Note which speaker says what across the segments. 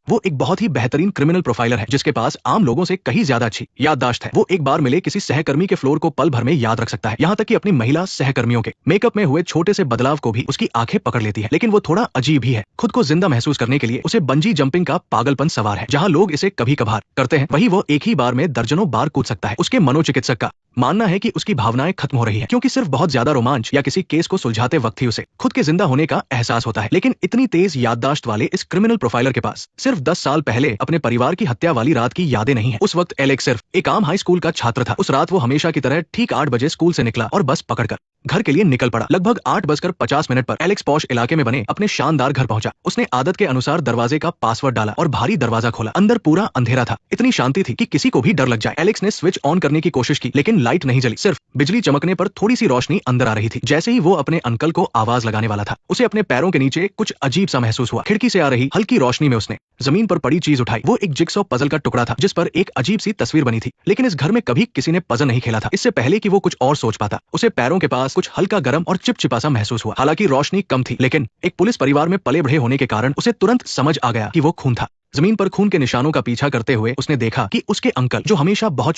Speaker 1: वो एक बहुत ही बेहतरीन क्रिमिनल प्रोफाइलर है जिसके पास आम लोगों से कहीं ज्यादा अच्छी याददाश्त है। वो एक बार मिले किसी सहकर्मी के फ्लोर को पल भर में याद रख सकता है, यहाँ तक कि अपनी महिला सहकर्मियों के मेकअप में हुए छोटे से बदलाव को भी उसकी आंखें पकड़ लेती है। लेकिन वो थोड़ा अजीब ही है। खुद को जिंदा महसूस करने के लिए उसे बंजी जंपिंग का पागलपन सवार है। जहाँ लोग इसे कभी कभार करते हैं, वही वो एक ही बार में दर्जनों बार कूद सकता है। उसके मनोचिकित्सक का मानना है कि उसकी भावनाएं खत्म हो रही है, क्योंकि सिर्फ बहुत ज्यादा रोमांच या किसी केस को सुलझाते वक्त ही उसे खुद के जिंदा होने का एहसास होता है। लेकिन इतनी तेज याददाश्त वाले इस क्रिमिनल प्रोफाइलर के पास सिर्फ 10 साल पहले अपने परिवार की हत्या वाली रात की यादें नहीं है। उस वक्त एलेक्स सिर्फ एक आम हाई स्कूल का छात्र था। उस रात वो हमेशा की तरह ठीक 8 बजे स्कूल से निकला और बस पकड़कर घर के लिए निकल पड़ा। लगभग 8:50 पर एलेक्स पॉश इलाके में बने अपने शानदार घर पहुंचा। उसने आदत के अनुसार दरवाजे का पासवर्ड डाला और भारी दरवाजा खोला। अंदर पूरा अंधेरा था। इतनी शांति थी कि किसी को भी डर लग जाए। एलेक्स ने स्विच ऑन करने की कोशिश की, लेकिन लाइट नहीं जली। सिर्फ बिजली चमकने पर थोड़ी सी रोशनी अंदर आ रही थी। जैसे ही वो अपने अंकल को आवाज लगाने वाला था, उसे अपने पैरों के नीचे कुछ अजीब सा महसूस हुआ। खिड़की से आ रही हल्की रोशनी में उसने जमीन पर पड़ी चीज उठाई। वो एक जिक्सॉ पजल का टुकड़ा था जिस पर एक अजीब सी तस्वीर बनी थी। लेकिन इस घर में कभी किसी ने पजल नहीं खेला था। इससे पहले कि वो कुछ और सोच पाता, उसे पैरों के पास कुछ हल्का गर्म और चिपचिपा सा महसूस हुआ। हालांकि रोशनी कम थी, लेकिन एक पुलिस परिवार में पले बढ़े होने के कारण उसे तुरंत समझ आ गया कि वो खून था। जमीन पर खून के निशानों का पीछा करते हुए उसने देखा कि उसके अंकल, जो हमेशा बहुत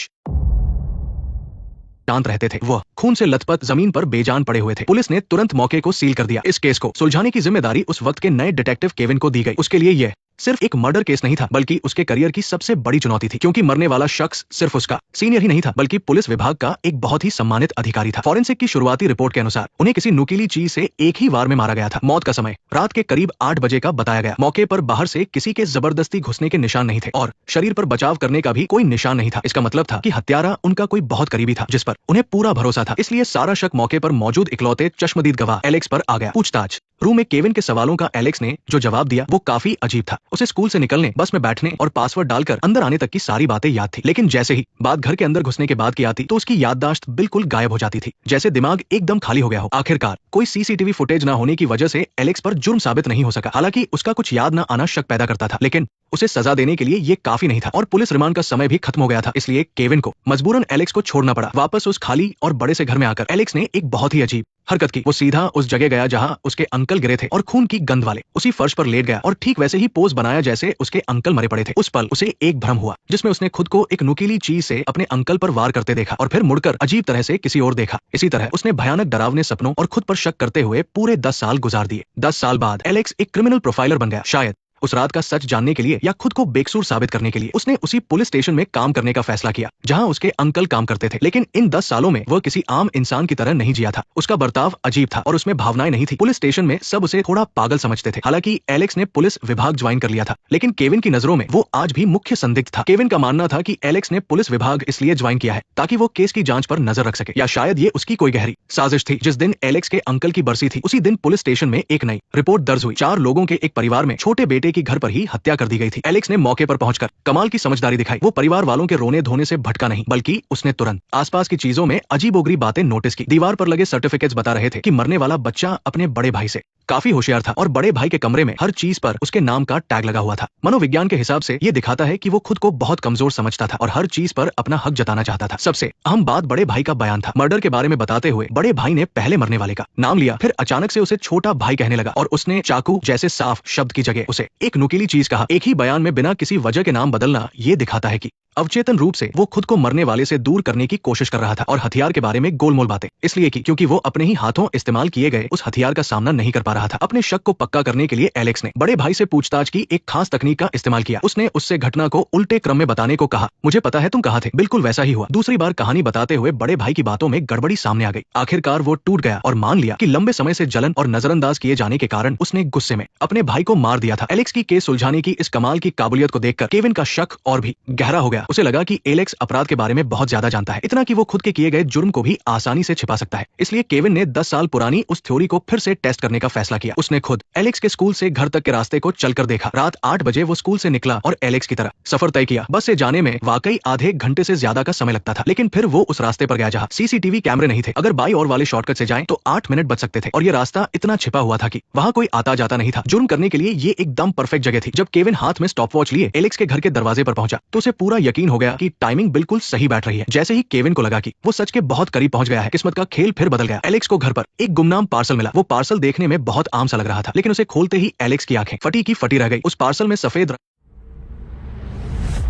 Speaker 1: शांत रहते थे, वह खून से लथपथ जमीन पर बेजान पड़े हुए थे। पुलिस ने तुरंत मौके को सील कर दिया। इस केस को सुलझाने की जिम्मेदारी उस वक्त के नए डिटेक्टिव केविन को दी गई। उसके लिए यह सिर्फ एक मर्डर केस नहीं था, बल्कि उसके करियर की सबसे बड़ी चुनौती थी, क्योंकि मरने वाला शख्स सिर्फ उसका सीनियर ही नहीं था, बल्कि पुलिस विभाग का एक बहुत ही सम्मानित अधिकारी था। फॉरेंसिक की शुरुआती रिपोर्ट के अनुसार उन्हें किसी नुकीली चीज से एक ही वार में मारा गया था। मौत का समय रात के करीब 8 बजे का बताया गया। मौके पर बाहर से किसी के जबरदस्ती घुसने के निशान नहीं थे और शरीर पर बचाव करने का भी कोई निशान नहीं था। इसका मतलब था कि हत्यारा उनका कोई बहुत करीबी था जिस पर उन्हें पूरा भरोसा था। इसलिए सारा शक मौके पर मौजूद इकलौते चश्मदीद गवाह एलेक्स पर आ गया। पूछताछ रूम में केविन के सवालों का एलेक्स ने जो जवाब दिया वो काफी अजीब था। उसे स्कूल से निकलने, बस में बैठने और पासवर्ड डालकर अंदर आने तक की सारी बातें याद थी। लेकिन जैसे ही बात घर के अंदर घुसने के बाद की आती तो उसकी याददाश्त बिल्कुल गायब हो जाती थी, जैसे दिमाग एकदम खाली हो गया हो। आखिरकार कोई सीसीटीवी फुटेज न होने की वजह से एलेक्स पर जुर्म साबित नहीं हो सका। हालांकि उसका कुछ याद न आना शक पैदा करता था, लेकिन उसे सजा देने के लिए ये काफी नहीं था और पुलिस रिमांड का समय भी खत्म हो गया था। इसलिए केविन को मजबूरन एलेक्स को छोड़ना पड़ा। वापस उस खाली और बड़े से घर में आकर एलेक्स ने एक बहुत ही अजीब हरकत की। वो सीधा उस जगह गया जहां उसके अंकल गिरे थे और खून की गंध वाले उसी फर्श पर लेट गया और ठीक वैसे ही पोज बनाया जैसे उसके अंकल मरे पड़े थे। उस पल उसे एक भ्रम हुआ जिसमें उसने खुद को एक नुकीली चीज से अपने अंकल पर वार करते देखा और फिर मुड़कर अजीब तरह से किसी और देखा। इसी तरह उसने भयानक डरावने सपनों और खुद पर शक करते हुए पूरे 10 साल गुजार दिए। 10 साल बाद एलेक्स एक क्रिमिनल प्रोफाइलर बन गया। शायद उस रात का सच जानने के लिए या खुद को बेकसूर साबित करने के लिए उसने उसी पुलिस स्टेशन में काम करने का फैसला किया जहां उसके अंकल काम करते थे। लेकिन इन 10 सालों में वह किसी आम इंसान की तरह नहीं जिया था। उसका बर्ताव अजीब था और उसमें भावनाएं नहीं थी। पुलिस स्टेशन में सब उसे थोड़ा पागल समझते थे। हालांकि एलेक्स ने पुलिस विभाग ज्वाइन कर लिया था, लेकिन केविन की नजरों में वो आज भी मुख्य संदिग्ध था। केविन का मानना था कि एलेक्स ने पुलिस विभाग इसलिए ज्वाइन किया है ताकि वो केस की जांच पर नजर रख सके, या शायद ये उसकी कोई गहरी साजिश थी। जिस दिन एलेक्स के अंकल की बरसी थी उसी दिन पुलिस स्टेशन में एक नई रिपोर्ट दर्ज हुई। 4 लोगों के एक परिवार में छोटे बेटे की घर पर ही हत्या कर दी गई थी। एलेक्स ने मौके पर पहुंचकर कमाल की समझदारी दिखाई। वो परिवार वालों के रोने धोने से भटका नहीं, बल्कि उसने तुरंत आसपास की चीजों में अजीबोगरीब बातें नोटिस की। दीवार पर लगे सर्टिफिकेट्स बता रहे थे कि मरने वाला बच्चा अपने बड़े भाई से काफी होशियार था और बड़े भाई के कमरे में हर चीज पर उसके नाम का टैग लगा हुआ था। मनोविज्ञान के हिसाब से ये दिखाता है कि वो खुद को बहुत कमजोर समझता था और हर चीज पर अपना हक जताना चाहता था। सबसे अहम बात बड़े भाई का बयान था। मर्डर के बारे में बताते हुए बड़े भाई ने पहले मरने वाले का नाम लिया, फिर अचानक से उसे छोटा भाई कहने लगा और उसने चाकू जैसे साफ शब्द की जगह उसे एक नुकीली चीज कहा। एक ही बयान में बिना किसी वजह के नाम बदलना ये दिखाता है कि अवचेतन रूप से वो खुद को मरने वाले से दूर करने की कोशिश कर रहा था और हथियार के बारे में गोलमोल बातें इसलिए की क्योंकि वो अपने ही हाथों इस्तेमाल किए गए उस हथियार का सामना नहीं कर पा रहा था। अपने शक को पक्का करने के लिए एलेक्स ने बड़े भाई से पूछताछ की एक खास तकनीक का इस्तेमाल किया। उसने उससे घटना को उल्टे क्रम में बताने को कहा। मुझे पता है तुम कहाँ थे। बिल्कुल वैसा ही हुआ। दूसरी बार कहानी बताते हुए बड़े भाई की बातों में गड़बड़ी सामने आ गई। आखिरकार वो टूट गया और मान लिया कि लंबे समय से जलन और नजरअंदाज किए जाने के कारण उसने गुस्से में अपने भाई को मार दिया था। एलेक्स की केस सुलझाने की इस कमाल की काबिलियत को देखकर केविन का शक और भी गहरा हो गया। उसे लगा कि एलेक्स अपराध के बारे में बहुत ज्यादा जानता है, इतना कि वो खुद के किए गए जुर्म को भी आसानी से छिपा सकता है। इसलिए केविन ने 10 साल पुरानी उस थ्योरी को फिर से टेस्ट करने का फैसला किया। उसने खुद एलेक्स के स्कूल से घर तक के रास्ते को चलकर देखा। रात 8 बजे वो स्कूल से निकला और एलेक्स की तरह सफर तय किया। बस से जाने में वाकई आधे घंटे से ज्यादा का समय लगता था, लेकिन फिर वो उस रास्ते पर गया जहाँ सीसीटीवी कैमरे नहीं थे। अगर बाई और वाले शॉर्टकट से जाएं तो 8 मिनट बच सकते थे और ये रास्ता इतना छिपा हुआ था कि वहाँ कोई आता जाता नहीं था। जुर्म करने के लिए ये एकदम परफेक्ट जगह थी। जब केविन हाथ में स्टॉप वॉच लिए एलेक्स के घर के दरवाजे पर पहुंचा तो उसे पूरा यकीन हो गया कि टाइमिंग बिल्कुल सही बैठ रही है। जैसे ही केविन को लगा कि वो सच के बहुत करीब पहुंच गया है, किस्मत का खेल फिर बदल गया। एलेक्स को घर पर एक गुमनाम पार्सल मिला। वो पार्सल देखने में बहुत आम सा लग रहा था, लेकिन उसे खोलते ही एलेक्स की आंखें फटी की फटी रह गई। उस पार्सल में सफेद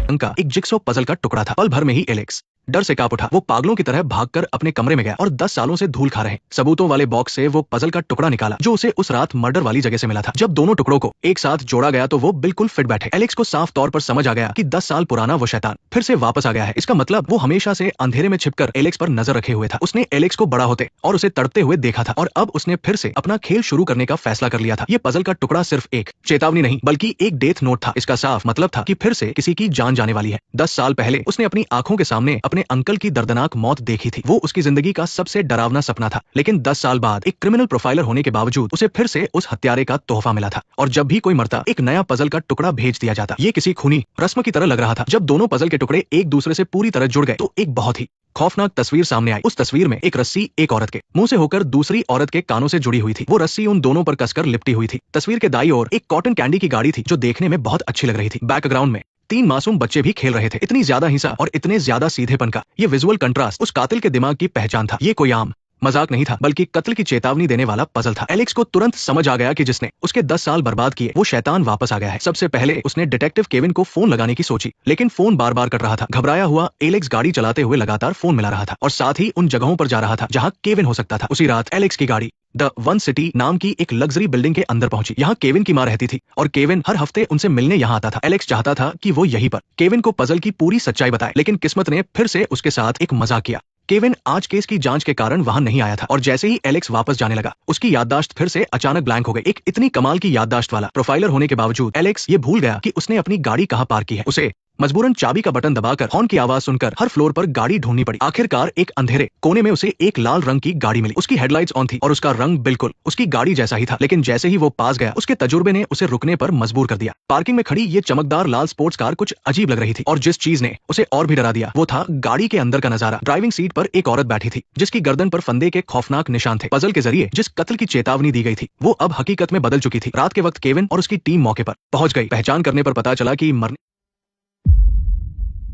Speaker 1: रंग का एक जिक्सो पजल का टुकड़ा था। पल भर में ही एलेक्स डर से कांप उठा। वो पागलों की तरह भागकर अपने कमरे में गया और 10 सालों से धूल खा रहे सबूतों वाले बॉक्स से वो पजल का टुकड़ा निकाला जो उसे उस रात मर्डर वाली जगह से मिला था। जब दोनों टुकड़ों को एक साथ जोड़ा गया तो वो बिल्कुल फिट बैठे। एलेक्स को साफ तौर पर समझ आ गया कि 10 साल पुराना वो शैतान फिर से वापस आ गया है। इसका मतलब वो हमेशा से अंधेरे में छिपकर एलेक्स पर नजर रखे हुए था। उसने एलेक्स को बड़ा होते और उसे तड़पते हुए देखा था और अब उसने फिर से अपना खेल शुरू करने का फैसला कर लिया था। ये पजल का टुकड़ा सिर्फ एक चेतावनी नहीं बल्कि एक डेथ नोट था। इसका साफ मतलब था कि फिर से किसी की जान जाने वाली है। 10 साल पहले उसने अपनी आंखों के सामने अपने अंकल की दर्दनाक मौत देखी थी। वो उसकी जिंदगी का सबसे डरावना सपना था। लेकिन 10 साल बाद एक क्रिमिनल प्रोफाइलर होने के बावजूद उसे फिर से उस हत्यारे का तोहफा मिला था। और जब भी कोई मरता एक नया पजल का टुकड़ा भेज दिया जाता। ये किसी खूनी रस्म की तरह लग रहा था। जब दोनों पजल के टुकड़े एक दूसरे से पूरी तरह जुड़ गए तो एक बहुत ही खौफनाक तस्वीर सामने आई। उस तस्वीर में एक रस्सी एक औरत के मुंह से होकर दूसरी औरत के कानों से जुड़ी हुई थी। वो रस्सी उन दोनों पर कसकर लिपटी हुई थी। तस्वीर के दाईं ओर एक कॉटन कैंडी की गाड़ी थी जो देखने में बहुत अच्छी लग रही थी। बैकग्राउंड में 3 मासूम बच्चे भी खेल रहे थे। इतनी ज्यादा हिंसा और इतने ज्यादा सीधेपन का ये विजुअल कंट्रास्ट उस कातिल के दिमाग की पहचान था। ये कोई आम मजाक नहीं था बल्कि कत्ल की चेतावनी देने वाला पजल था। एलेक्स को तुरंत समझ आ गया कि जिसने उसके 10 साल बर्बाद किए वो शैतान वापस आ गया है। सबसे पहले उसने डिटेक्टिव केविन को फोन लगाने की सोची लेकिन फोन बार बार कट रहा था। घबराया हुआ एलेक्स गाड़ी चलाते हुए लगातार फोन मिला रहा था और साथ ही उन जगहों पर जा रहा था जहां केविन हो सकता था। उसी रात एलेक्स की गाड़ी द वन सिटी नाम की एक लग्जरी बिल्डिंग के अंदर पहुंची। यहाँ केविन की मां रहती थी और केविन हर हफ्ते उनसे मिलने यहाँ आता था। एलेक्स चाहता था कि वो यहीं पर केविन को पजल की पूरी सच्चाई बताए लेकिन किस्मत ने फिर से उसके साथ एक मजाक किया। केविन आज केस की जांच के कारण वहां नहीं आया था और जैसे ही एलेक्स वापस जाने लगा उसकी याददाश्त फिर से अचानक ब्लैंक हो गई। एक इतनी कमाल की याददाश्त वाला प्रोफाइलर होने के बावजूद एलेक्स ये भूल गया कि उसने अपनी गाड़ी कहां पार्क की है। उसे मजबूरन चाबी का बटन दबाकर हॉर्न की आवाज सुनकर हर फ्लोर पर गाड़ी ढूंढनी पड़ी। आखिरकार एक अंधेरे कोने में उसे एक लाल रंग की गाड़ी मिली। उसकी हेडलाइट्स ऑन थी और उसका रंग बिल्कुल उसकी गाड़ी जैसा ही था। लेकिन जैसे ही वो पास गया उसके तजुर्बे ने उसे रुकने पर मजबूर कर दिया। पार्किंग में खड़ी ये चमकदार लाल स्पोर्ट्स कार कुछ अजीब लग रही थी और जिस चीज ने उसे और भी डरा दिया वो था गाड़ी के अंदर का नजारा। ड्राइविंग सीट पर एक औरत बैठी थी जिसकी गर्दन पर फंदे के खौफनाक निशान थे। पजल के जरिए जिस कत्ल की चेतावनी दी गई थी वो अब हकीकत में बदल चुकी थी। रात के वक्त केविन और उसकी टीम मौके पर पहुंच गई। पहचान करने पर पता चला कि मरने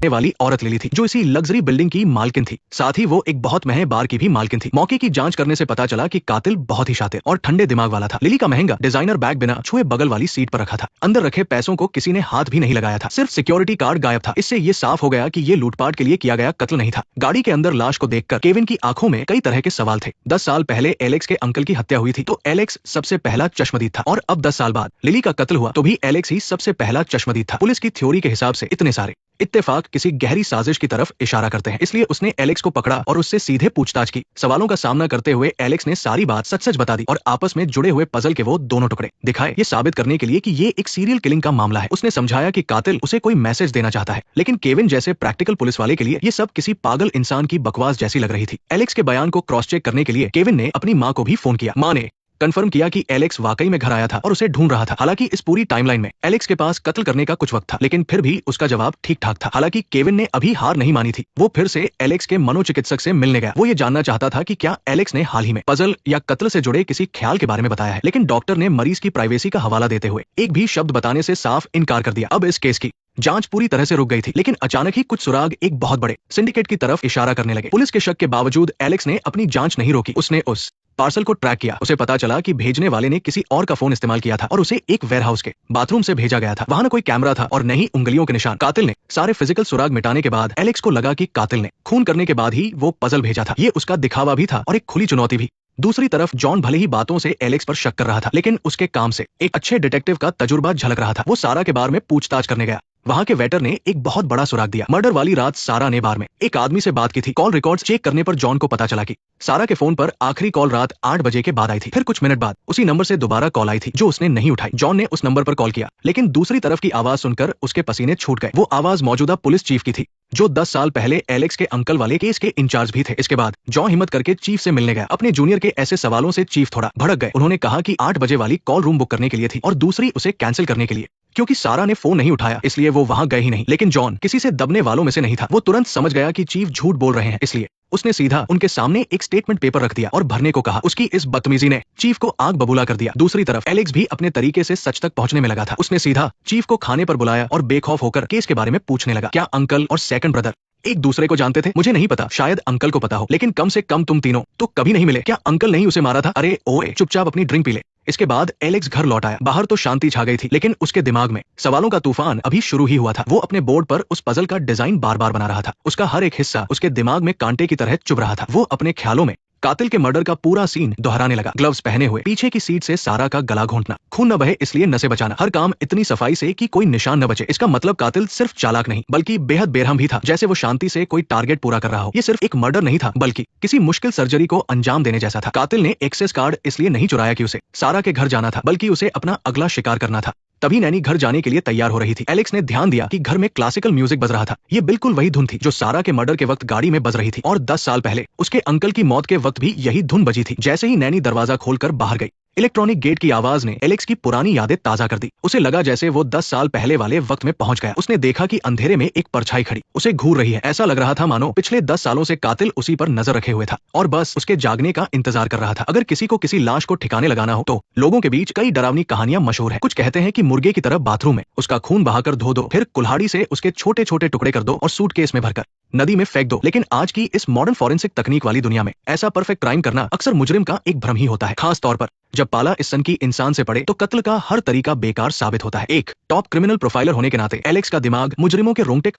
Speaker 1: वाली औरत लिली थी जो इसी लग्जरी बिल्डिंग की मालकिन थी। साथ ही वो एक बहुत महंगे बार की भी मालकिन थी। मौके की जांच करने से पता चला कि कातिल बहुत ही शातिर और ठंडे दिमाग वाला था। लिली का महंगा डिजाइनर बैग बिना छुए बगल वाली सीट पर रखा था। अंदर रखे पैसों को किसी ने हाथ भी नहीं लगाया था। सिर्फ सिक्योरिटी कार्ड गायब था। इससे ये साफ हो गया कि ये लूटपाट के लिए किया गया कत्ल नहीं था। गाड़ी के अंदर लाश को देखकर केविन की आंखों में कई तरह के सवाल थे। 10 साल पहले एलेक्स के अंकल की हत्या हुई थी तो एलेक्स सबसे पहला चश्मदीद था और अब 10 साल बाद लिली का कत्ल हुआ तो भी एलेक्स ही सबसे पहला चश्मदीद था। पुलिस की थ्योरी के हिसाब से इतने सारे इत्तेफाक किसी गहरी साजिश की तरफ इशारा करते हैं। इसलिए उसने एलेक्स को पकड़ा और उससे सीधे पूछताछ की। सवालों का सामना करते हुए एलेक्स ने सारी बात सच सच बता दी और आपस में जुड़े हुए पजल के वो दोनों टुकड़े दिखाए। ये साबित करने के लिए कि ये एक सीरियल किलिंग का मामला है। उसने समझाया कि कातिल उसे कोई मैसेज देना चाहता है लेकिन केविन जैसे प्रैक्टिकल पुलिस वाले के लिए ये सब किसी पागल इंसान की बकवास जैसी लग रही थी। एलेक्स के बयान को क्रॉस चेक करने के लिए केविन ने अपनी मां को भी फोन किया। मां ने कंफर्म किया कि एलेक्स वाकई में घर आया था और उसे ढूंढ रहा था। हालांकि इस पूरी टाइमलाइन में एलेक्स के पास कत्ल करने का कुछ वक्त था लेकिन फिर भी उसका जवाब ठीक ठाक था। हालांकि केविन ने अभी हार नहीं मानी थी। वो फिर से एलेक्स के मनोचिकित्सक से मिलने गया। वो ये जानना चाहता था कि क्या एलेक्स ने हाल ही में पजल या कत्ल से जुड़े किसी ख्याल के बारे में बताया है। लेकिन डॉक्टर ने मरीज की प्राइवेसी का हवाला देते हुए एक भी शब्द बताने से साफ इनकार कर दिया। अब इस केस की जांच पूरी तरह से रुक गई थी लेकिन अचानक ही कुछ सुराग एक बहुत बड़े सिंडिकेट की तरफ इशारा करने लगे। पुलिस के शक के बावजूद एलेक्स ने अपनी जांच नहीं रोकी। उसने उस पार्सल को ट्रैक किया। उसे पता चला कि भेजने वाले ने किसी और का फोन इस्तेमाल किया था और उसे एक वेयरहाउस के बाथरूम से भेजा गया था। वहां न कोई कैमरा था और न ही उंगलियों के निशान। कातिल ने सारे फिजिकल सुराग मिटाने के बाद एलेक्स को लगा कि कातिल ने खून करने के बाद ही वो पजल भेजा था। ये उसका दिखावा भी था और एक खुली चुनौती भी। दूसरी तरफ जॉन भले ही बातों से एलेक्स पर शक कर रहा था लेकिन उसके काम से एक अच्छे डिटेक्टिव का तजुर्बा झलक रहा था। वो सारा के बारे में पूछताछ करने गया। वहां के वेटर ने एक बहुत बड़ा सुराग दिया। मर्डर वाली रात सारा ने बार में एक आदमी से बात की थी। कॉल रिकॉर्ड्स चेक करने पर जॉन को पता चला कि सारा के फोन पर आखिरी कॉल रात 8 बजे के बाद आई थी। फिर कुछ मिनट बाद उसी नंबर से दोबारा कॉल आई थी जो उसने नहीं उठाई। जॉन ने उस नंबर पर कॉल किया लेकिन दूसरी तरफ की आवाज सुनकर उसके पसीने छूट गए। वो आवाज मौजूदा पुलिस चीफ की थी जो 10 साल पहले एलेक्स के अंकल वाले केस के इंचार्ज भी थे। इसके बाद जॉन हिम्मत करके चीफ से मिलने गया। अपने जूनियर के ऐसे सवालों से चीफ थोड़ा भड़क गए। उन्होंने कहा कि 8 बजे वाली कॉल रूम बुक करने के लिए थी और दूसरी उसे कैंसिल करने के लिए क्योंकि सारा ने फोन नहीं उठाया इसलिए वो वहां गए ही नहीं। लेकिन जॉन किसी से दबने वालों में से नहीं था। वो तुरंत समझ गया कि चीफ झूठ बोल रहे हैं इसलिए उसने सीधा उनके सामने एक स्टेटमेंट पेपर रख दिया और भरने को कहा। उसकी इस बदतमीजी ने चीफ को आग बबूला कर दिया। दूसरी तरफ एलेक्स भी अपने तरीके से सच तक पहुंचने में लगा था। उसने सीधा चीफ को खाने पर बुलाया और बेखौफ होकर केस के बारे में पूछने लगा। क्या अंकल और सेकंड ब्रदर एक दूसरे को जानते थे? मुझे नहीं पता, शायद अंकल को पता हो, लेकिन कम से कम तुम तीनों तो कभी नहीं मिले। क्या अंकल नहीं उसे मारा था? अरे ओए, चुपचाप अपनी ड्रिंक पी ले। इसके बाद एलेक्स घर लौट आया। बाहर तो शांति छा गई थी, लेकिन उसके दिमाग में सवालों का तूफान अभी शुरू ही हुआ था। वो अपने बोर्ड पर उस पजल का डिजाइन बार बार बना रहा था। उसका हर एक हिस्सा उसके दिमाग में कांटे की तरह चुभ रहा था। वो अपने ख्यालों में कातिल के मर्डर का पूरा सीन दोहराने लगा। ग्लव्स पहने हुए, पीछे की सीट से सारा का गला घोंटना, खून न बहे इसलिए नसें बचाना, हर काम इतनी सफाई से कि कोई निशान न बचे। इसका मतलब कातिल सिर्फ चालाक नहीं बल्कि बेहद बेरहम भी था, जैसे वो शांति से कोई टारगेट पूरा कर रहा हो। ये सिर्फ एक मर्डर नहीं था बल्कि किसी मुश्किल सर्जरी को अंजाम देने जैसा था। कातिल ने एक्सेस कार्ड इसलिए नहीं चुराया कि उसे सारा के घर जाना था, बल्कि उसे अपना अगला शिकार करना था। तभी नैनी घर जाने के लिए तैयार हो रही थी। एलेक्स ने ध्यान दिया कि घर में क्लासिकल म्यूजिक बज रहा था। ये बिल्कुल वही धुन थी जो सारा के मर्डर के वक्त गाड़ी में बज रही थी, और 10 साल पहले उसके अंकल की मौत के वक्त भी यही धुन बजी थी। जैसे ही नैनी दरवाजा खोलकर बाहर गई, इलेक्ट्रॉनिक गेट की आवाज ने एलेक्स की पुरानी यादें ताजा कर दी। उसे लगा जैसे वो 10 साल पहले वाले वक्त में पहुंच गया। उसने देखा कि अंधेरे में एक परछाई खड़ी उसे घूर रही है। ऐसा लग रहा था मानो पिछले 10 सालों से कातिल उसी पर नजर रखे हुए था और बस उसके जागने का इंतजार कर रहा था। अगर किसी को किसी लाश को ठिकाने लगाना हो तो लोगों के बीच कई डरावनी कहानियां मशहूर है। कुछ कहते हैं कि मुर्गे की तरह बाथरूम में उसका खून बहाकर धो दो, फिर कुल्हाड़ी से उसके छोटे छोटे टुकड़े कर दो और सूटकेस में भरकर नदी में फेंक दो। लेकिन आज की इस मॉडर्न फॉरेंसिक तकनीक वाली दुनिया में ऐसा परफेक्ट क्राइम करना अक्सर मुजरिम का एक भ्रम ही होता है, खास तौर पर जब पाला इस सन की इंसान से पड़े तो कत्ल का हर तरीका बेकार साबित होता है। एक टॉप क्रिमिनल प्रोफाइलर होने के नाते एलेक्स का दिमाग मुजरिमों के रोंगटे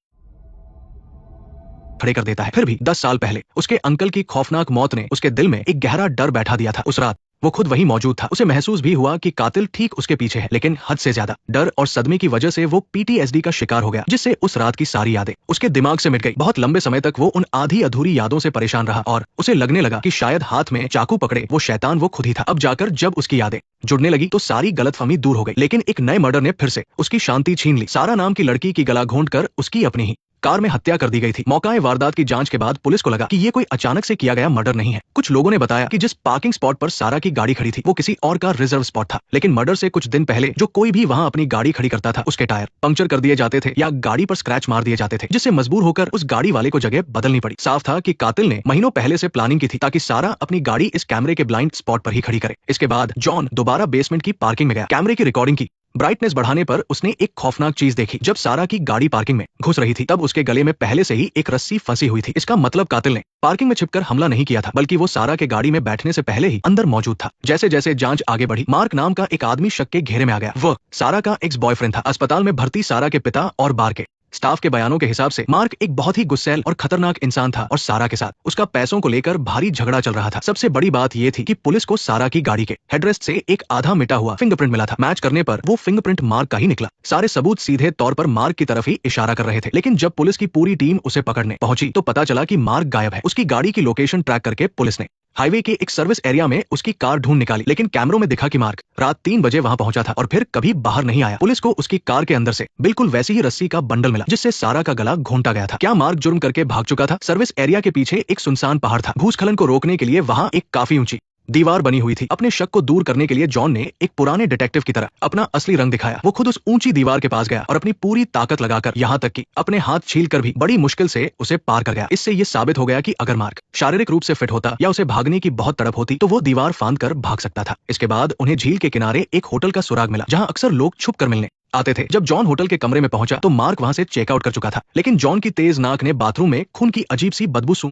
Speaker 1: खड़े कर देता है। फिर भी 10 साल पहले उसके अंकल की खौफनाक मौत ने उसके दिल में एक गहरा डर बैठा दिया था। उस रात वो खुद वही मौजूद था। उसे महसूस भी हुआ कि कातिल ठीक उसके पीछे है, लेकिन हद से ज्यादा डर और सदमे की वजह से वो पीटीएसडी का शिकार हो गया, जिससे उस रात की सारी यादें उसके दिमाग से मिट गई। बहुत लंबे समय तक वो उन आधी अधूरी यादों से परेशान रहा और उसे लगने लगा कि शायद हाथ में चाकू पकड़े वो शैतान वो खुद ही था। अब जाकर जब उसकी यादें जुड़ने लगी तो सारी गलतफहमी दूर हो गई, लेकिन एक नए मर्डर ने फिर से उसकी शांति छीन ली। सारा नाम की लड़की की गला घोंट कर उसकी अपनी ही कार में हत्या कर दी गई थी। मौका वारदात की जांच के बाद पुलिस को लगा कि ये कोई अचानक से किया गया मर्डर नहीं है। कुछ लोगों ने बताया कि जिस पार्किंग स्पॉट पर सारा की गाड़ी खड़ी थी वो किसी और का रिजर्व स्पॉट था, लेकिन मर्डर से कुछ दिन पहले जो कोई भी वहां अपनी गाड़ी खड़ी करता था उसके टायर पंक्चर कर दिए जाते थे या गाड़ी पर स्क्रैच मार दिए जाते थे, जिससे मजबूर होकर उस गाड़ी वाले को जगह बदलनी पड़ी। साफ था कि कातिल ने महीनों पहले से प्लानिंग की थी ताकि सारा अपनी गाड़ी इस कैमरे के ब्लाइंड स्पॉट पर ही खड़ी करे। इसके बाद जॉन दोबारा बेसमेंट की पार्किंग में गया। कैमरे की रिकॉर्डिंग की ब्राइटनेस बढ़ाने पर उसने एक खौफनाक चीज देखी। जब सारा की गाड़ी पार्किंग में घुस रही थी तब उसके गले में पहले से ही एक रस्सी फंसी हुई थी। इसका मतलब कातिल ने पार्किंग में छिपकर हमला नहीं किया था, बल्कि वो सारा के गाड़ी में बैठने से पहले ही अंदर मौजूद था। जैसे जैसे जांच आगे बढ़ी, मार्क नाम का एक आदमी शक के घेरे में आ गया। वह सारा का एक्स बॉयफ्रेंड था। अस्पताल में भर्ती सारा के पिता और बार के स्टाफ के बयानों के हिसाब से मार्क एक बहुत ही गुस्सैल और खतरनाक इंसान था और सारा के साथ उसका पैसों को लेकर भारी झगड़ा चल रहा था। सबसे बड़ी बात यह थी कि पुलिस को सारा की गाड़ी के हेडरेस्ट से एक आधा मिटा हुआ फिंगरप्रिंट मिला था। मैच करने पर वो फिंगरप्रिंट मार्क का ही निकला। सारे सबूत सीधे तौर पर मार्क की तरफ ही इशारा कर रहे थे, लेकिन जब पुलिस की पूरी टीम उसे पकड़ने पहुंची तो पता चला कि मार्क गायब है। उसकी गाड़ी की लोकेशन ट्रैक करके पुलिस ने हाईवे के एक सर्विस एरिया में उसकी कार ढूंढ निकाली, लेकिन कैमरों में दिखा कि मार्क रात 3 बजे वहां पहुंचा था और फिर कभी बाहर नहीं आया। पुलिस को उसकी कार के अंदर से बिल्कुल वैसी ही रस्सी का बंडल मिला जिससे सारा का गला घोंटा गया था। क्या मार्क जुर्म करके भाग चुका था? सर्विस एरिया के पीछे एक सुनसान पहाड़ था। भूस्खलन को रोकने के लिए वहां एक काफी ऊंची दीवार बनी हुई थी। अपने शक को दूर करने के लिए जॉन ने एक पुराने डिटेक्टिव की तरह अपना असली रंग दिखाया। वो खुद उस ऊंची दीवार के पास गया और अपनी पूरी ताकत लगाकर, यहाँ तक कि अपने हाथ छीलकर भी बड़ी मुश्किल से उसे पार कर गया। इससे ये साबित हो गया कि अगर मार्क शारीरिक रूप से फिट होता या उसे भागने की बहुत तड़प होती तो वो दीवार फांद कर भाग सकता था। इसके बाद उन्हें झील के किनारे एक होटल का सुराग मिला जहाँ अक्सर लोग छुप कर मिलने आते थे। जब जॉन होटल के कमरे में पहुंचा तो मार्क वहां से चेकआउट कर चुका था, लेकिन जॉन की तेज नाक ने बाथरूम में खून की अजीब सी बदबू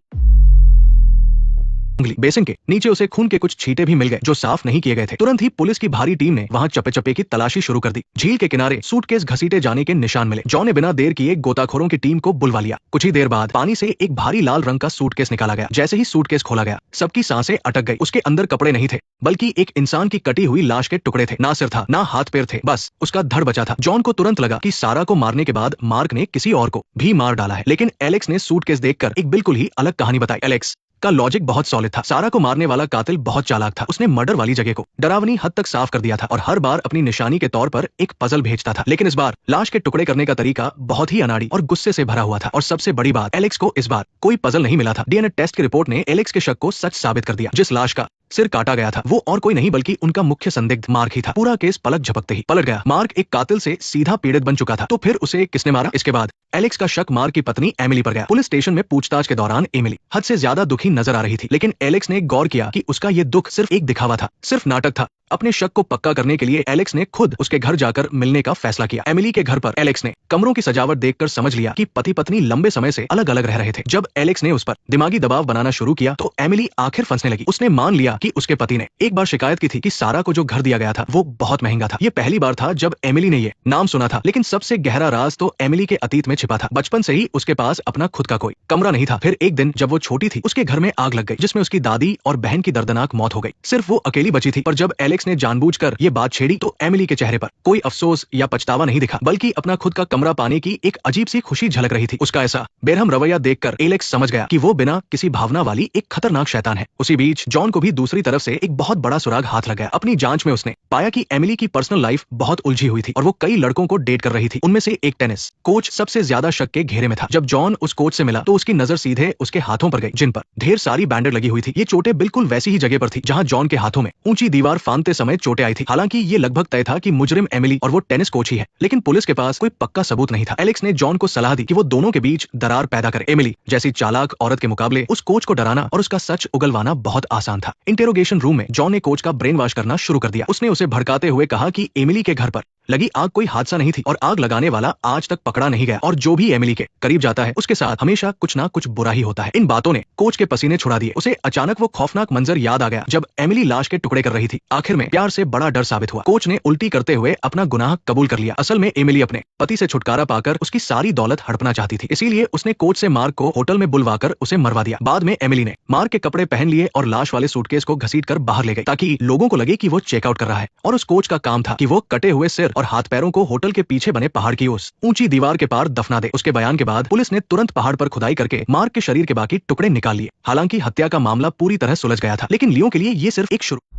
Speaker 1: बेसिन के नीचे उसे खून के कुछ छींटे भी मिल गए जो साफ नहीं किए गए थे। तुरंत ही पुलिस की भारी टीम ने वहां चप्पे चप्पे की तलाशी शुरू कर दी। झील के किनारे सूटकेस घसीटे जाने के निशान मिले। जॉन ने बिना देर किए गोताखोरों की टीम को बुलवा लिया। कुछ ही देर बाद पानी से एक भारी लाल रंग का सूटकेस निकाला गया। जैसे ही सूटकेस खोला गया सबकी सांसें अटक गई। उसके अंदर कपड़े नहीं थे बल्कि एक इंसान की कटी हुई लाश के टुकड़े थे। ना सिर था ना हाथ पैर थे, बस उसका धड़ बचा था। जॉन को तुरंत लगा कि सारा को मारने के बाद मार्क ने किसी और को भी मार डाला है, लेकिन एलेक्स ने सूटकेस देखकर एक बिल्कुल ही अलग कहानी बताई। एलेक्स का लॉजिक बहुत सॉलिड था। सारा को मारने वाला कातिल बहुत चालाक था। उसने मर्डर वाली जगह को डरावनी हद तक साफ कर दिया था और हर बार अपनी निशानी के तौर पर एक पजल भेजता था, लेकिन इस बार लाश के टुकड़े करने का तरीका बहुत ही अनाड़ी और गुस्से से भरा हुआ था। और सबसे बड़ी बात, एलेक्स को इस बार कोई पजल नहीं मिला था। डीएनए टेस्ट की रिपोर्ट ने एलेक्स के शक को सच साबित कर दिया। जिस लाश का सिर काटा गया था वो और कोई नहीं बल्कि उनका मुख्य संदिग्ध मार्क ही था। पूरा केस पलक झपकते ही पलट गया। मार्क एक कातिल से सीधा पीड़ित बन चुका था, तो फिर उसे किसने मारा? इसके बाद एलेक्स का शक मार्क की पत्नी एमिली पर गया। पुलिस स्टेशन में पूछताछ के दौरान एमिली हद से ज्यादा दुखी नजर आ रही थी, लेकिन एलेक्स ने गौर किया कि उसका ये दुख सिर्फ एक दिखावा था, सिर्फ नाटक था। अपने शक को पक्का करने के लिए एलेक्स ने खुद उसके घर जाकर मिलने का फैसला किया। एमिली के घर पर एलेक्स ने कमरों की सजावट देखकर समझ लिया कि पति पत्नी लंबे समय से अलग अलग रह रहे थे। जब एलेक्स ने उस पर दिमागी दबाव बनाना शुरू किया तो एमिली आखिर फंसने लगी। उसने मान लिया कि उसके पति ने एक बार शिकायत की थी कि सारा को जो घर दिया गया था वो बहुत महंगा था। ये पहली बार था जब एमिली ने ये नाम सुना था, लेकिन सबसे गहरा राज तो एमिली के अतीत में छिपा था। बचपन से ही उसके पास अपना खुद का कोई कमरा नहीं था। फिर एक दिन जब वो छोटी थी उसके घर में आग लग गई, जिसमें उसकी दादी और बहन की दर्दनाक मौत हो गई। सिर्फ वो अकेली बची थी। पर जब एलेक्स ने जानबूझकर ये बात छेड़ी तो एमिली के चेहरे पर कोई अफसोस या पछतावा नहीं दिखा, बल्कि अपना खुद का कमरा पाने की एक अजीब सी खुशी झलक रही थी। उसका ऐसा बेरहम रवैया देखकर एलेक्स समझ गया कि वो बिना किसी भावना वाली एक खतरनाक शैतान है। उसी बीच जॉन को भी दूसरी तरफ से एक बहुत बड़ा सुराग हाथ लग गया। अपनी जांच में उसने पाया कि एमिली की पर्सनल लाइफ बहुत उलझी हुई थी और वो कई लड़कों को डेट कर रही थी। उनमें से एक टेनिस कोच सबसे ज्यादा शक के घेरे में था। जब जॉन उस कोच से मिला तो उसकी नजर सीधे उसके हाथों पर गई, जिन पर ढेर सारी बैंडेड लगी हुई थी। ये चोटें बिल्कुल वैसी ही जगह पर थी जहां जॉन के हाथों में ऊंची दीवार फांदते समय चोटें आई थी। हालांकि ये लगभग तय था कि मुजरिम एमिली और वो टेनिस कोच ही है, लेकिन पुलिस के पास कोई पक्का सबूत नहीं था। एलेक्स ने जॉन को सलाह दी कि वो दोनों के बीच दरार पैदा करे। एमिली जैसी चालाक औरत के मुकाबले उस कोच को डराना और उसका सच उगलवाना बहुत आसान था। इंटेरोगेशन रूम में जॉन ने कोच का ब्रेन वॉश करना शुरू कर दिया। उसने उसे भड़काते हुए कहा कि एमिली के घर पर लगी आग कोई हादसा नहीं थी और आग लगाने वाला आज तक पकड़ा नहीं गया, और जो भी एमिली के करीब जाता है उसके साथ हमेशा कुछ ना कुछ बुरा ही होता है। इन बातों ने कोच के पसीने छुड़ा दिए। उसे अचानक वो खौफनाक मंजर याद आ गया जब एमिली लाश के टुकड़े कर रही थी। आखिर में प्यार से बड़ा डर साबित हुआ। कोच ने उल्टी करते हुए अपना गुनाह कबूल कर लिया। असल में एमिली अपने पति से छुटकारा पाकर उसकी सारी दौलत हड़पना चाहती थी, इसीलिए उसने कोच से मार्क को होटल में बुलवाकर उसे मरवा दिया। बाद में एमिली ने मार्क के कपड़े पहन लिए और लाश वाले सूटकेस को घसीटकर बाहर ले गई ताकि लोगों को लगे कि वो चेकआउट कर रहा है। और उस कोच का काम था कि वो कटे हुए सिर और हाथ पैरों को होटल के पीछे बने पहाड़ की उस ऊंची दीवार के पार दफना दे। उसके बयान के बाद पुलिस ने तुरंत पहाड़ पर खुदाई करके मार्क के शरीर के बाकी टुकड़े निकाल लिए। हालांकि हत्या का मामला पूरी तरह सुलझ गया था, लेकिन लियो के लिए ये सिर्फ एक शुरुआत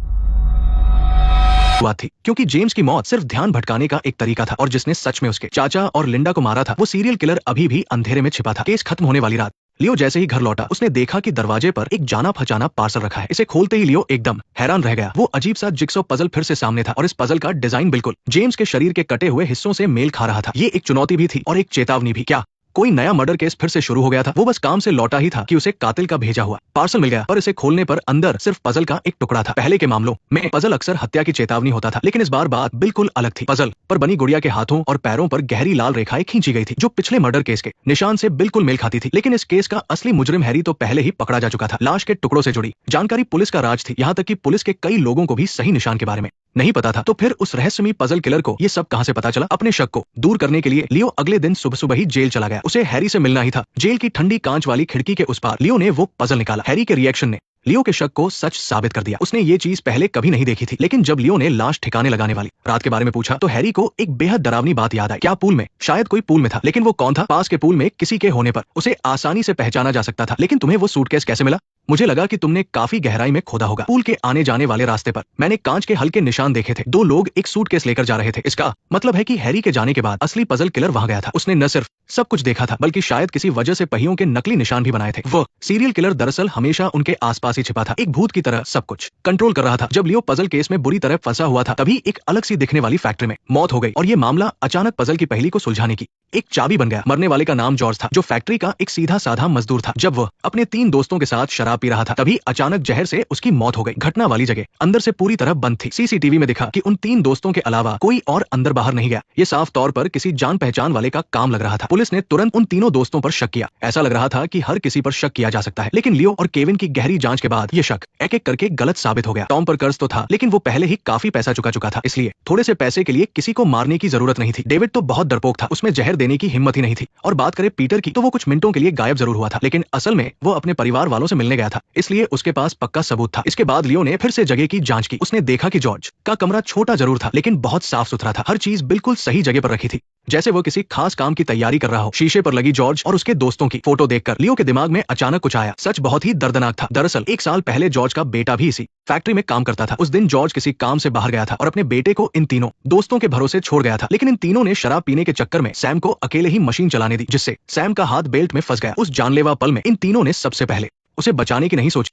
Speaker 1: थी, क्योंकि जेम्स की मौत सिर्फ ध्यान भटकाने का एक तरीका था और जिसने सच में उसके चाचा और लिंडा को मारा था वो सीरियल किलर अभी भी अंधेरे में छिपा था। केस खत्म होने वाली रात लियो जैसे ही घर लौटा उसने देखा कि दरवाजे पर एक जाना पहचाना पार्सल रखा है। इसे खोलते ही लियो एकदम हैरान रह गया। वो अजीब सा जिक्सॉ पजल फिर से सामने था और इस पजल का डिजाइन बिल्कुल जेम्स के शरीर के कटे हुए हिस्सों से मेल खा रहा था। ये एक चुनौती भी थी और एक चेतावनी भी। क्या कोई नया मर्डर केस फिर से शुरू हो गया था? वो बस काम से लौटा ही था कि उसे कातिल का भेजा हुआ पार्सल मिल गया, पर इसे खोलने पर अंदर सिर्फ पजल का एक टुकड़ा था। पहले के मामलों में पजल अक्सर हत्या की चेतावनी होता था, लेकिन इस बार बात बिल्कुल अलग थी। पजल पर बनी गुड़िया के हाथों और पैरों पर गहरी लाल रेखाएं खींची गई थी जो पिछले मर्डर केस के निशान से बिल्कुल मेल खाती थी। लेकिन इस केस का असली मुजरिम हैरी तो पहले ही पकड़ा जा चुका था। लाश के टुकड़ों से जुड़ी जानकारी पुलिस का राज थी, यहाँ तक कि पुलिस के कई लोगों को भी सही निशान के बारे में नहीं पता था। तो फिर उस रहस्यमयी पजल किलर को ये सब कहां से पता चला? अपने शक को दूर करने के लिए लियो अगले दिन सुबह सुबह ही जेल चला गया। उसे हैरी से मिलना ही था। जेल की ठंडी कांच वाली खिड़की के उस पार लियो ने वो पजल निकाला। हैरी के रिएक्शन ने लियो के शक को सच साबित कर दिया। उसने ये चीज पहले कभी नहीं देखी थी, लेकिन जब लियो ने लाश ठिकाने लगाने वाली रात के बारे में पूछा तो हैरी को एक बेहद डरावनी बात याद आई। क्या पूल में? शायद कोई पूल में था, लेकिन वो कौन था? पास के पूल में किसी के होने पर उसे आसानी से पहचाना जा सकता था। लेकिन तुम्हें वो सूटकेस कैसे मिला? मुझे लगा कि तुमने काफी गहराई में खोदा होगा। पूल के आने जाने वाले रास्ते पर मैंने कांच के हल्के निशान देखे थे। दो लोग एक सूटकेस लेकर जा रहे थे। इसका मतलब है कि हैरी के जाने के बाद असली पजल किलर वहां गया था। उसने न सिर्फ सब कुछ देखा था, बल्कि शायद किसी वजह से पहियों के नकली निशान भी बनाए थे। वो सीरियल किलर दरअसल हमेशा उनके आसपास ही छिपा था, एक भूत की तरह सब कुछ कंट्रोल कर रहा था। जब लियो पजल केस में बुरी तरह फंसा हुआ था, तभी एक अलग सी दिखने वाली फैक्ट्री में मौत हो गई और ये मामला अचानक पजल की पहेली को सुलझाने की एक चाबी बन गया। मरने वाले का नाम जॉर्ज था, जो फैक्ट्री का एक सीधा साधा मजदूर था। जब वह अपने 3 दोस्तों के साथ शराब पी रहा था, तभी अचानक जहर से उसकी मौत हो गई। घटना वाली जगह अंदर से पूरी तरह बंद थी। सीसीटीवी में दिखा कि उन 3 दोस्तों के अलावा कोई और अंदर बाहर नहीं गया। ये साफ तौर पर किसी जान पहचान वाले का काम लग रहा था। पुलिस ने तुरंत उन तीनों दोस्तों पर शक किया। ऐसा लग रहा था कि हर किसी पर शक किया जा सकता है, लेकिन लियो और केविन की गहरी जांच के बाद ये शक एक एक करके गलत साबित हो गया। टॉम पर कर्ज तो था, लेकिन वो पहले ही काफी पैसा चुका था, इसलिए थोड़े से पैसे के लिए किसी को मारने की जरूरत नहीं थी। डेविड तो बहुत डरपोक था, उसमें जहर देने की हिम्मत ही नहीं थी। और बात करें पीटर की, तो वो कुछ मिनटों के लिए गायब जरूर हुआ था, लेकिन असल में वो अपने परिवार वालों से मिलने गया था, इसलिए उसके पास पक्का सबूत था। इसके बाद लियो ने फिर से जगह की जांच की। उसने देखा कि जॉर्ज का कमरा छोटा जरूर था, लेकिन बहुत साफ सुथरा था। हर चीज बिल्कुल सही जगह पर रखी थी, जैसे वो किसी खास काम की तैयारी कर रहा हो। शीशे पर लगी जॉर्ज और उसके दोस्तों की फोटो देखकर लियो के दिमाग में अचानक कुछ आया। सच बहुत ही दर्दनाक था। दरअसल 1 साल पहले जॉर्ज का बेटा भी इसी फैक्ट्री में काम करता था। उस दिन जॉर्ज किसी काम से बाहर गया था और अपने बेटे को इन तीनों दोस्तों के भरोसे छोड़ गया था, लेकिन इन तीनों ने शराब पीने के चक्कर में सैम को अकेले ही मशीन चलाने दी, जिससे सैम का हाथ बेल्ट में फंस गया। उस जानलेवा पल में इन तीनों ने सबसे पहले उसे बचाने की नहीं सोची,